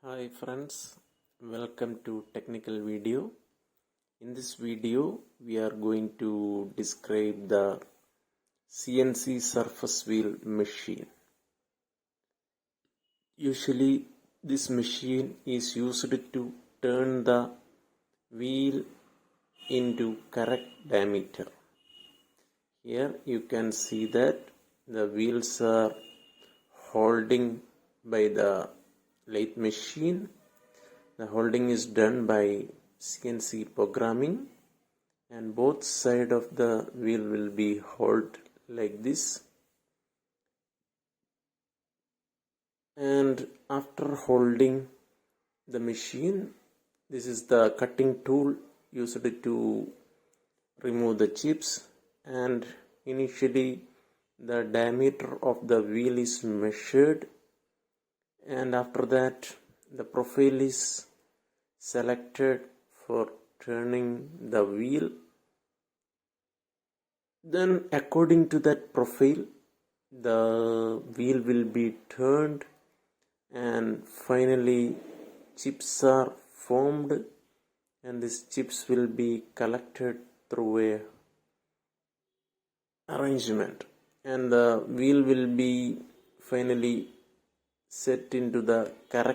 Hi friends, welcome to technical video. In this video we are going to describe the CNC surface wheel machine. Usually this machine is used to turn the wheel into correct diameter. Here you can see that the wheels are holding by the lathe machine. The holding is done by CNC programming, and both sides of the wheel will be held like this. And after holding the machine, this is the cutting tool used to remove the chips, and initially the diameter of the wheel is measured, and after that the profile is selected for turning the wheel. Then according to that profile the wheel will be turned, and finally chips are formed, and these chips will be collected through a arrangement, and the wheel will be finally set into the correct